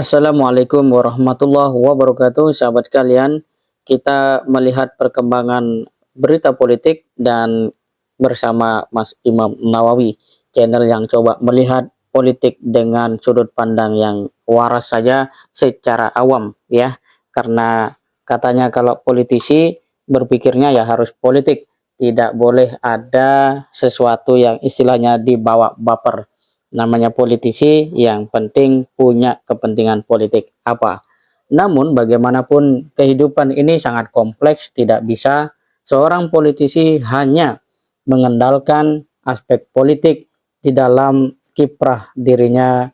Assalamualaikum warahmatullahi wabarakatuh, sahabat kalian. Kita melihat perkembangan berita politik dan bersama Mas Imam Nawawi, channel yang coba melihat politik dengan sudut pandang yang waras saja secara awam ya. Karena katanya kalau politisi berpikirnya ya harus politik, tidak boleh ada sesuatu yang istilahnya dibawa baper. Namanya politisi yang penting punya kepentingan politik apa. Namun bagaimanapun kehidupan ini sangat kompleks, tidak bisa seorang politisi hanya mengandalkan aspek politik di dalam kiprah dirinya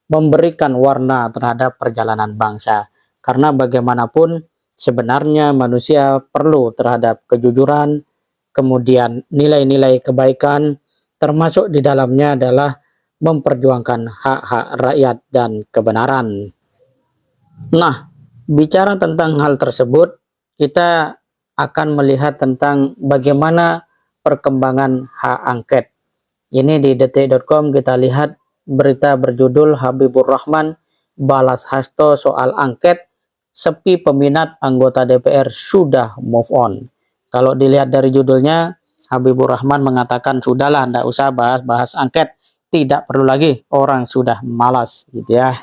memberikan warna terhadap perjalanan bangsa. Karena bagaimanapun sebenarnya manusia perlu terhadap kejujuran, kemudian nilai-nilai kebaikan, termasuk di dalamnya adalah memperjuangkan hak-hak rakyat dan kebenaran. Nah, bicara tentang hal tersebut, kita akan melihat tentang bagaimana perkembangan hak angket. Ini di detik.com kita lihat berita berjudul Habibur Rahman balas hasto soal angket, sepi peminat anggota DPR sudah move on. Kalau dilihat dari judulnya, Habibur Rahman mengatakan sudahlah, tidak usah bahas-bahas angket, tidak perlu lagi, orang sudah malas gitu ya.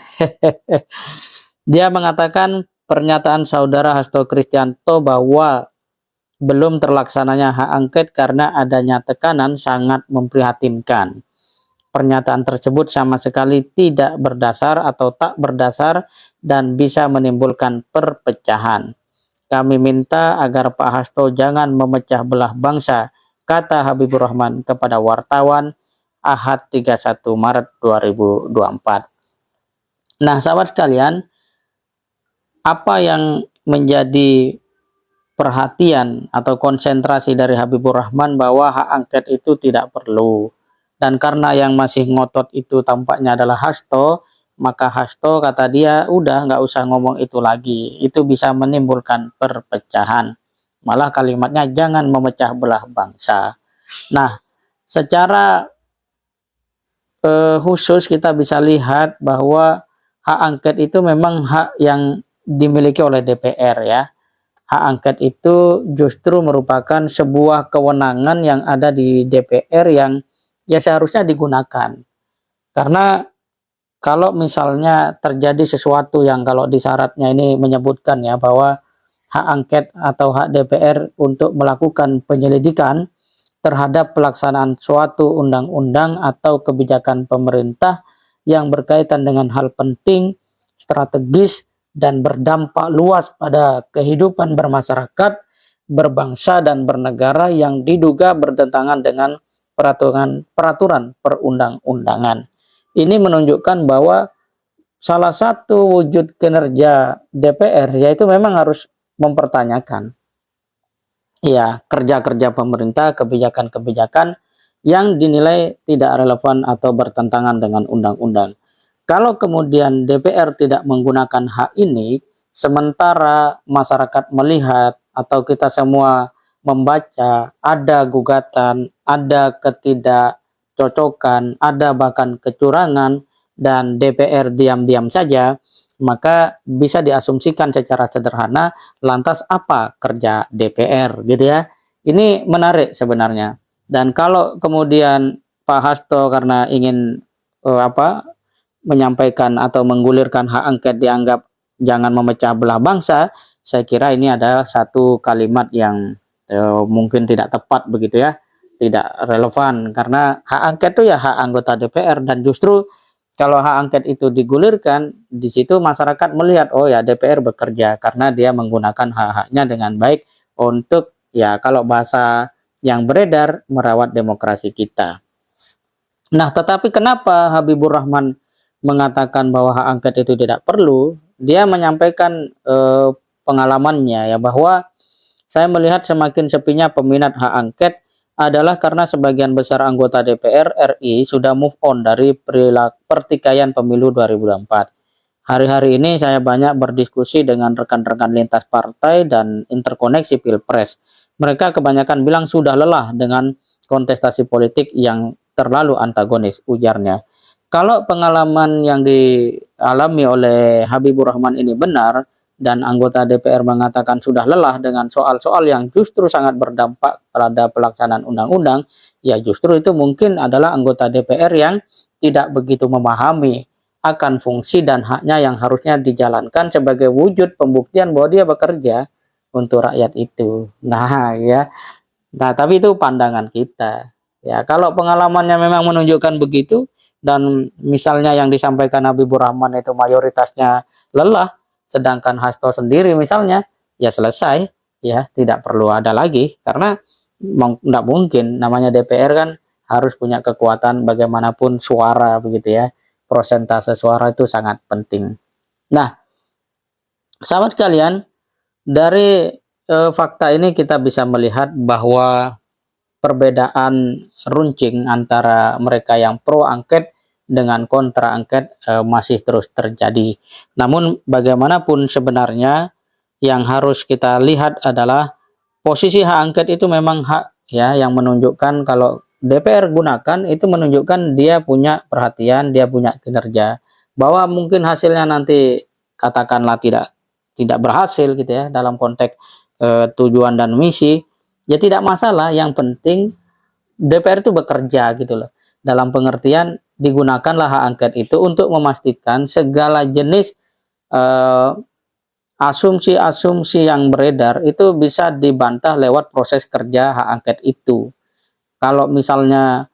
Dia mengatakan pernyataan saudara Hasto Kristianto bahwa belum terlaksananya hak angket karena adanya tekanan sangat memprihatinkan. Pernyataan tersebut sama sekali tidak berdasar atau tak berdasar dan bisa menimbulkan perpecahan. Kami minta agar Pak Hasto jangan memecah belah bangsa, kata Habibur Rahman kepada wartawan Ahad 31 Maret 2024. Nah, sahabat sekalian, apa yang menjadi perhatian atau konsentrasi dari Habibur Rahman bahwa hak angket itu tidak perlu. Dan karena yang masih ngotot itu tampaknya adalah Hasto, maka Hasto kata dia udah nggak usah ngomong itu lagi. Itu bisa menimbulkan perpecahan. Malah kalimatnya jangan memecah belah bangsa. Nah, secara khusus kita bisa lihat bahwa hak angket itu memang hak yang dimiliki oleh DPR ya. Hak angket itu justru merupakan sebuah kewenangan yang ada di DPR yang ya seharusnya digunakan. Karena kalau misalnya terjadi sesuatu yang kalau di syaratnya ini menyebutkan ya bahwa hak angket atau hak DPR untuk melakukan penyelidikan terhadap pelaksanaan suatu undang-undang atau kebijakan pemerintah yang berkaitan dengan hal penting, strategis, dan berdampak luas pada kehidupan bermasyarakat, berbangsa, dan bernegara yang diduga bertentangan dengan peraturan perundang-undangan. Ini menunjukkan bahwa salah satu wujud kinerja DPR yaitu memang harus mempertanyakan ya kerja-kerja pemerintah, kebijakan-kebijakan yang dinilai tidak relevan atau bertentangan dengan undang-undang. Kalau kemudian DPR tidak menggunakan hak ini, sementara masyarakat melihat atau kita semua membaca ada gugatan, ada ketidakcocokan, ada bahkan kecurangan, dan DPR diam-diam saja, maka bisa diasumsikan secara sederhana lantas apa kerja DPR gitu ya. Ini menarik sebenarnya. Dan kalau kemudian Pak Hasto karena ingin menyampaikan atau menggulirkan hak angket dianggap jangan memecah belah bangsa, saya kira ini adalah satu kalimat yang mungkin tidak tepat begitu ya, tidak relevan karena hak angket itu ya hak anggota DPR dan justru kalau hak angket itu digulirkan, di situ masyarakat melihat, oh ya DPR bekerja karena dia menggunakan hak-haknya dengan baik untuk ya kalau bahasa yang beredar merawat demokrasi kita. Nah, tetapi kenapa Habibur Rahman mengatakan bahwa hak angket itu tidak perlu? Dia menyampaikan pengalamannya ya bahwa saya melihat semakin sepinya peminat hak angket adalah karena sebagian besar anggota DPR RI sudah move on dari pertikaian pemilu 2024. Hari-hari ini saya banyak berdiskusi dengan rekan-rekan lintas partai dan interkoneksi Pilpres. Mereka kebanyakan bilang sudah lelah dengan kontestasi politik yang terlalu antagonis, ujarnya. Kalau pengalaman yang dialami oleh Habibur Rahman ini benar, dan anggota DPR mengatakan sudah lelah dengan soal-soal yang justru sangat berdampak pada pelaksanaan undang-undang, ya justru itu mungkin adalah anggota DPR yang tidak begitu memahami akan fungsi dan haknya yang harusnya dijalankan sebagai wujud pembuktian bahwa dia bekerja untuk rakyat itu. Nah, ya. Nah, tapi itu pandangan kita. Ya, kalau pengalamannya memang menunjukkan begitu, dan misalnya yang disampaikan Habibur Rahman itu mayoritasnya lelah, sedangkan Hasto sendiri misalnya, ya selesai, ya tidak perlu ada lagi, karena tidak mungkin, namanya DPR kan harus punya kekuatan bagaimanapun suara begitu ya, prosentase suara itu sangat penting. Nah, sahabat kalian, dari fakta ini kita bisa melihat bahwa perbedaan runcing antara mereka yang pro angket dengan kontra angket masih terus terjadi. Namun bagaimanapun sebenarnya yang harus kita lihat adalah posisi hak angket itu memang hak ya, yang menunjukkan kalau DPR gunakan itu menunjukkan dia punya perhatian, dia punya kinerja. Bahwa mungkin hasilnya nanti katakanlah tidak berhasil gitu ya dalam konteks tujuan dan misi, ya tidak masalah, yang penting DPR itu bekerja gitu loh. Dalam pengertian digunakanlah hak angket itu untuk memastikan segala jenis asumsi-asumsi yang beredar itu bisa dibantah lewat proses kerja hak angket itu. Kalau misalnya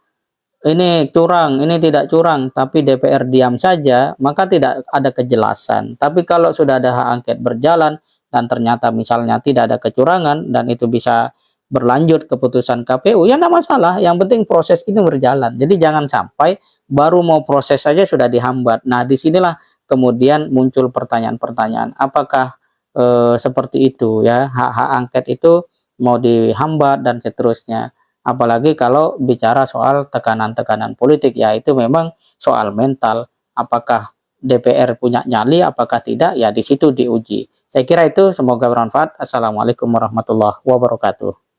ini curang, ini tidak curang, tapi DPR diam saja, maka tidak ada kejelasan. Tapi kalau sudah ada hak angket berjalan dan ternyata misalnya tidak ada kecurangan dan itu bisa berlanjut keputusan KPU, ya tidak masalah. Yang penting proses ini berjalan. Jadi jangan sampai baru mau proses saja sudah dihambat. Nah, disinilah kemudian muncul pertanyaan-pertanyaan. Apakah seperti itu ya, hak-hak angket itu mau dihambat dan seterusnya. Apalagi kalau bicara soal tekanan-tekanan politik, ya itu memang soal mental. Apakah DPR punya nyali, apakah tidak, ya di situ diuji. Saya kira itu, semoga bermanfaat. Assalamualaikum warahmatullahi wabarakatuh.